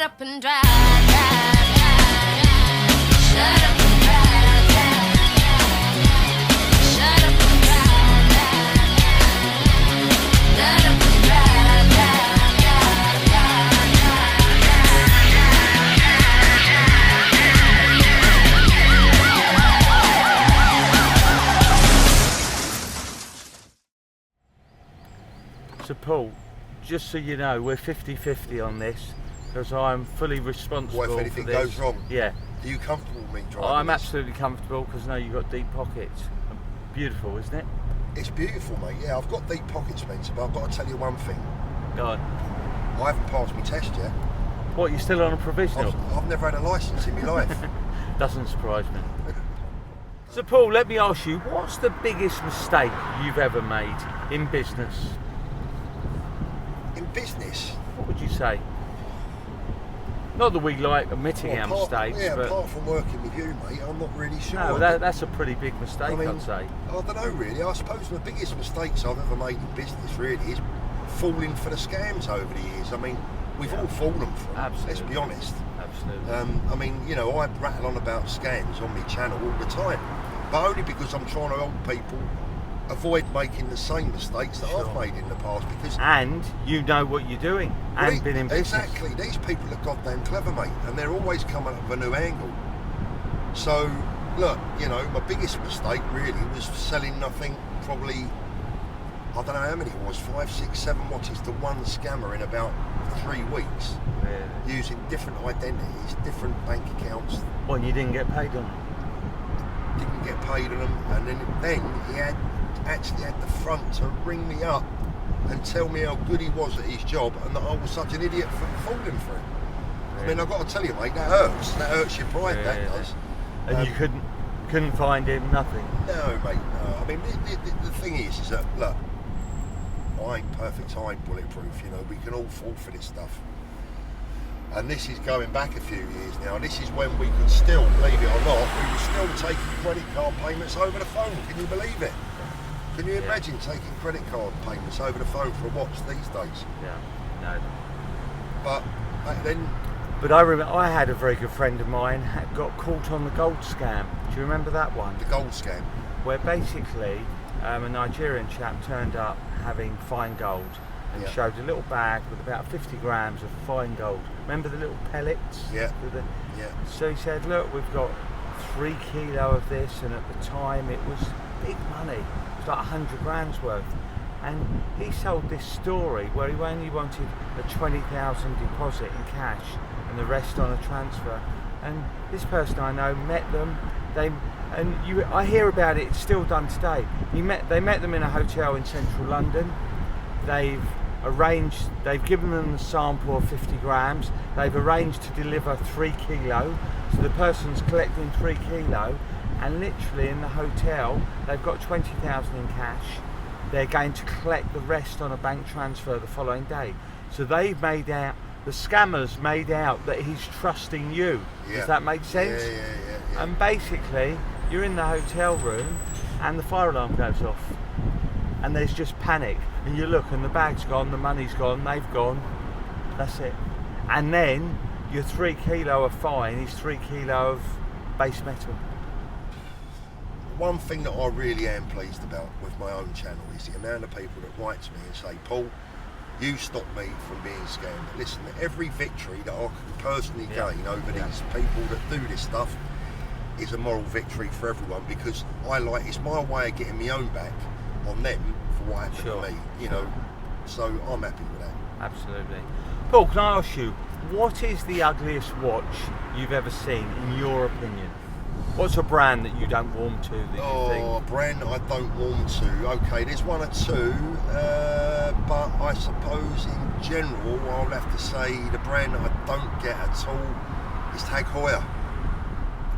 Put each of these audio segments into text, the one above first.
Shut up and drive, drive, drive. Shut up and drive, drive, drive. Shut up and drive, drive, drive. Shut up and drive, drive, drive, drive. So Paul, just so you know, we're 50-50 on this, because I'm fully responsible What if anything for this. goes wrong? Yeah. Are you comfortable with me driving I'm this? absolutely comfortable, because now you've got deep pockets. Beautiful, isn't it? It's beautiful, mate. Yeah, I've got deep pockets, Spencer, but I've got to tell you one thing. Go on. I haven't passed my test yet. What, you're still on a provisional? I've never had a licence in my life. Doesn't surprise me. So Paul, let me ask you, what's the biggest mistake you've ever made in business? In business? What would you say? Not that we like admitting our mistakes, yeah, but apart from working with you, mate, I'm not really sure. no, that's a pretty big mistake, I'd say. I don't know, really. I suppose the biggest mistakes I've ever made in business, really, is falling for the scams over the years. I mean, we've all fallen for them, Absolutely. let's be honest. Absolutely. I mean, you know, I rattle on about scams on my channel all the time, but only because I'm trying to help people avoid making the same mistakes that I've made in the past. Because and you know what you're doing, and been in business. Exactly. These people are goddamn clever, mate, and they're always coming up with a new angle. So, look, you know, my biggest mistake really was selling nothing. Probably, I don't know how many it was, 5, 6, 7 watches to one scammer in about 3 weeks, Really? using different identities, different bank accounts. Well, and you didn't get paid on it. Didn't get paid on them, and then he actually had the front to ring me up and tell me how good he was at his job and that I was such an idiot for falling for him. I mean, I've got to tell you, mate, that hurts your pride, that does. And you couldn't find him, nothing. No, mate, no. I mean, the thing is that, look, I ain't perfect, I ain't bulletproof, you know, we can all fall for this stuff. And this is going back a few years now, and this is when we could still, believe it or not, we were still taking credit card payments over the phone. Can you believe it? Can you imagine taking credit card payments over the phone for a watch these days? Yeah, no. But back then... But I remember, I had a very good friend of mine got caught on the gold scam. Do you remember that one? The gold scam? Where basically a Nigerian chap turned up having fine gold and showed a little bag with about 50 grams of fine gold. Remember the little pellets? Yeah. Yeah. So he said, look, we've got 3 kilo of this, and at the time it was big money. It was like 100 grand's worth. And he sold this story where he only wanted a 20,000 deposit in cash and the rest on a transfer. And this person I know met them. I hear about it. It's still done today. They met them in a hotel in central London. They've given them the sample of 50 grams. They've arranged to deliver 3 kilo. So the person's collecting 3 kilo, and literally in the hotel, they've got 20,000 in cash. They're going to collect the rest on a bank transfer the following day. So the scammers made out that he's trusting you. Yeah. Does that make sense? Yeah. And basically, you're in the hotel room and the fire alarm goes off. And there's just panic. And you look and the bag's gone, the money's gone, they've gone. That's it. And then your 3 kilo of fine is 3 kilo of base metal. One thing that I really am pleased about with my own channel is the amount of people that write to me and say, Paul, you stopped me from being scammed. Listen, every victory that I can personally gain over these people that do this stuff is a moral victory for everyone, because it's my way of getting my own back on them for what happened to me, you know. So I'm happy with that. Absolutely. Paul, can I ask you, what is the ugliest watch you've ever seen, in your opinion? What's a brand that you don't warm to that you think? A brand that I don't warm to. Okay, there's one or two, but I suppose in general I'll have to say the brand that I don't get at all is Tag Heuer,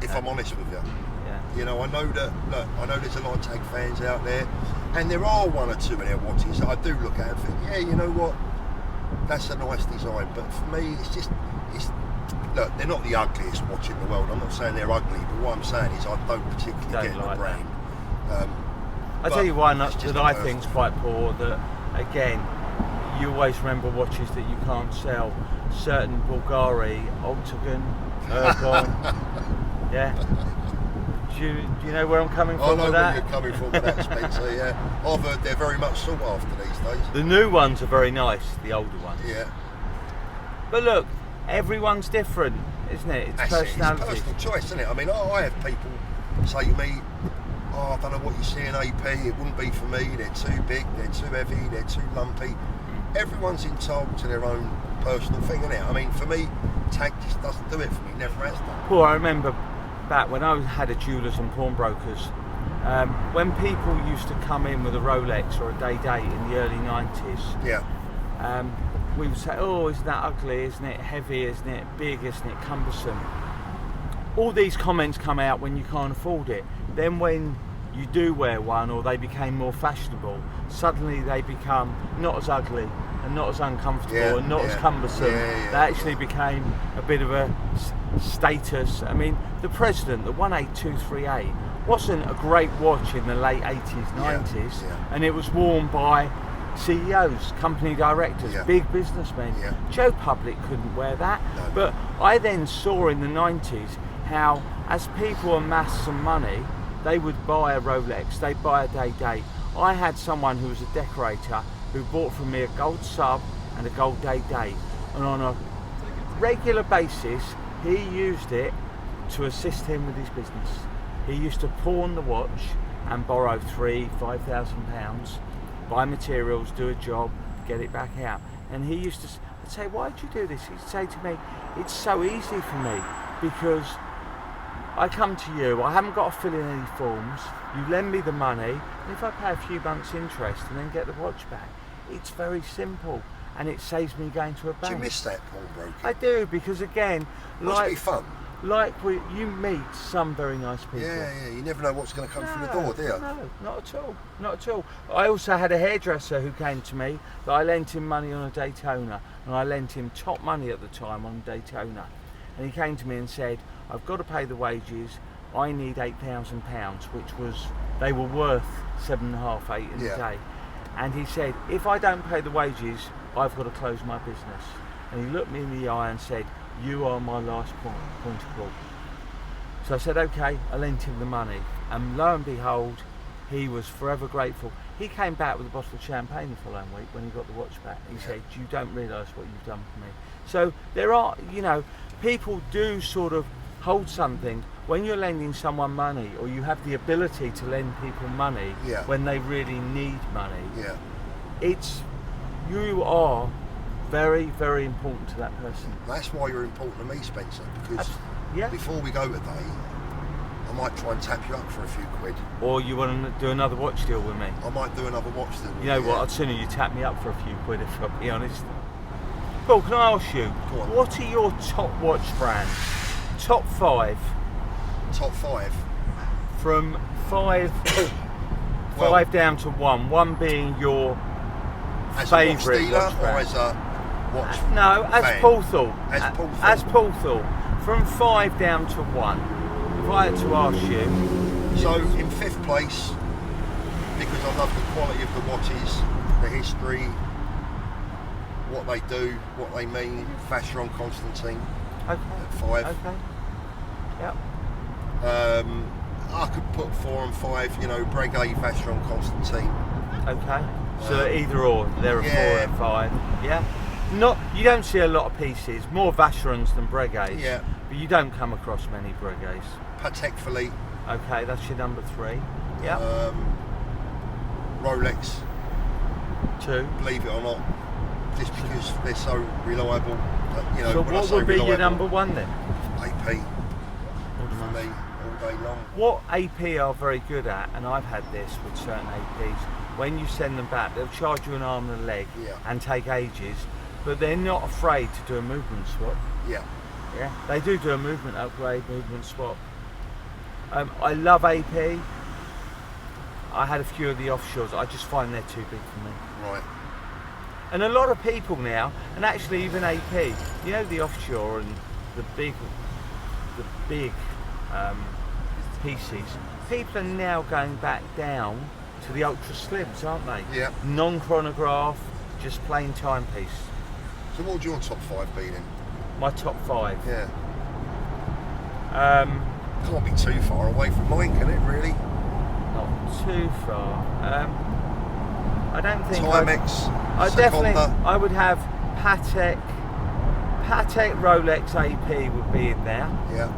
if I'm honest with you. Yeah. You know, I know there's a lot of Tag fans out there, and there are one or two of their watches that I do look at and think, yeah, you know what, that's a nice design, but for me look, they're not the ugliest watch in the world. I'm not saying they're ugly, but what I'm saying is I don't particularly get the brand. I'll tell you one that I think's quite poor, that again, you always remember watches that you can't sell. certain Bulgari, Octagon, Ergon. Yeah. Do you know where I'm coming I from know with where that? you're coming from with that, Spencer, yeah. I've heard they're very much sought after these days. The new ones are very nice, the older ones. Yeah. But look, everyone's different, isn't it? It's That's it. It's personality. personal choice, isn't it? I mean, I have people say to me, I don't know what you see in AP, it wouldn't be for me, they're too big, they're too heavy, they're too lumpy. Everyone's entitled to their own personal thing, isn't it? I mean, for me, tag just doesn't do it for me, never has done. Paul, I remember back when I had a jewellers and pawnbrokers, when people used to come in with a Rolex or a day date in the early 90s, Yeah. we would say, oh, isn't that ugly, isn't it heavy, isn't it big, isn't it cumbersome? All these comments come out when you can't afford it. Then when you do wear one or they became more fashionable, suddenly they become not as ugly and not as uncomfortable and not as cumbersome. They actually became a bit of a status. I mean, the President, the 18238, wasn't a great watch in the late 80s, 90s, and it was worn by CEOs, company directors, big businessmen. Joe Public couldn't wear that. No. But I then saw in the 90s how, as people amassed some money, they would buy a Rolex, they'd buy a day date. I had someone who was a decorator who bought from me a gold sub and a gold day date, and on a regular basis he used it to assist him with his business. He used to pawn the watch and borrow £3,000-5,000, buy materials, do a job, get it back out. And he used to, I'd say, why did you do this? He'd say to me, it's so easy for me because I come to you, I haven't got to fill in any forms, you lend me the money, and if I pay a few months interest and then get the watch back, it's very simple and it saves me going to a bank. Do you miss that, pawnbroking? I do, because again, Must be fun. you meet some very nice people. Yeah, you never know what's going to come through the door, do you? No, not at all, not at all. I also had a hairdresser who came to me that I lent him money on a Daytona, and I lent him top money at the time on Daytona. And he came to me and said, I've got to pay the wages, I need £8,000, which was, they were worth 7.5, 8 in a day. And he said, if I don't pay the wages, I've got to close my business. And he looked me in the eye and said, you are my last point of call. So I said, okay, I lent him the money. And lo and behold, he was forever grateful. He came back with a bottle of champagne the following week when he got the watch back. He said, you don't realise what you've done for me. So there are, people do sort of hold something. When you're lending someone money, or you have the ability to lend people money when they really need money, you are very, very important to that person. That's why you're important to me, Spencer, because Yeah. before we go today, I might try and tap you up for a few quid. Or you want to do another watch deal with me. I might do another watch deal with You know what, I'd sooner you tap me up for a few quid, if I'll be honest. Paul, can I ask you, Go on. what are your top watch brands? Top 5. Top 5? From 5 down to 1. 1 being your As a watch favourite dealer watch or brand. as a watch No, as fan? Paul thought. As Paul thought. As Paul thought. From 5 down to 1. If I had to ask you. So in 5th place, because I love the quality of the watches, the history, what they do, what they mean, Vacheron Constantine Okay. at 5. Okay. Yep. I could put 4 and 5, Breguet, Vacheron Constantine. Okay. So either or, there are 4 yeah. and 5. Yeah. You don't see a lot of pieces, more Vacherons than Breguets. Yeah. But you don't come across many Breguets. Patek Philippe. Okay, that's your number 3. Yeah. Rolex, 2. believe it or not, just because they're so reliable. So when I what say would be your reliable, number 1 then? AP for me all day long. What AP are very good at, and I've had this with certain APs, when you send them back, they'll charge you an arm and a leg and take ages, but they're not afraid to do a movement swap. Yeah. Yeah, they do a movement upgrade, movement swap. I love AP. I had a few of the offshores. I just find they're too big for me. Right. And a lot of people now, and actually even AP, the offshore and the big pieces, people are now going back down to the ultra slims, aren't they? Yeah. Non-chronograph, just plain timepiece. So what would your top 5 be then? My top 5. Yeah. Um, Can't be too far away from mine, can it, really? Not too far. I don't think Timex, I definitely Seconda. I would have Patek Rolex AP would be in there. Yeah.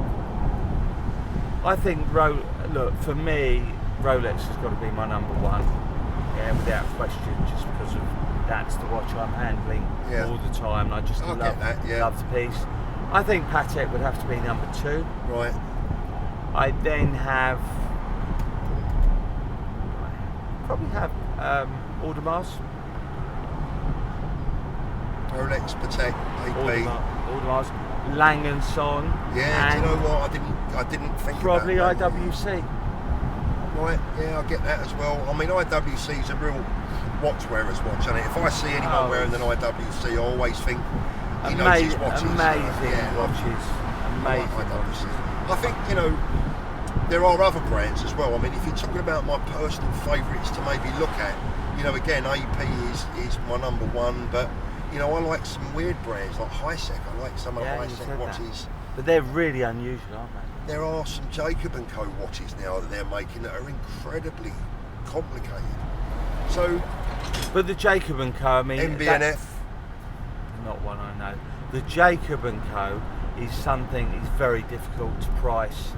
I think look, for me, Rolex has got to be my number 1. Yeah, without question, just because of that's the watch I'm handling all the time, and I just I get that, yeah. love the piece. I think Patek would have to be number 2. Right. I then probably have Audemars. Rolex, Patek, AP. Audemars, Lang & Son. Yeah, do and you know what? I didn't think probably about that. IWC. Right, yeah, I get that as well. I mean, IWC is a real watch wearer's watch, and if I see anyone wearing an IWC, I always think he knows his watches. Amazing watches. Amazing watches. I think, you know, there are other brands as well. I mean, if you're talking about my personal favourites to maybe look at, you know, again, AP is my number 1, but, you know, I like some weird brands like Hisec. I like some of the Hisec watches. But they're really unusual, aren't they? There are some Jacob & Co watches now that they're making that are incredibly complicated. So, but the Jacob & Co, I mean, MB&F. Not one I know. The Jacob & Co is something is very difficult to price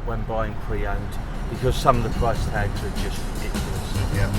when buying pre-owned, because some of the price tags are just ridiculous. Yeah.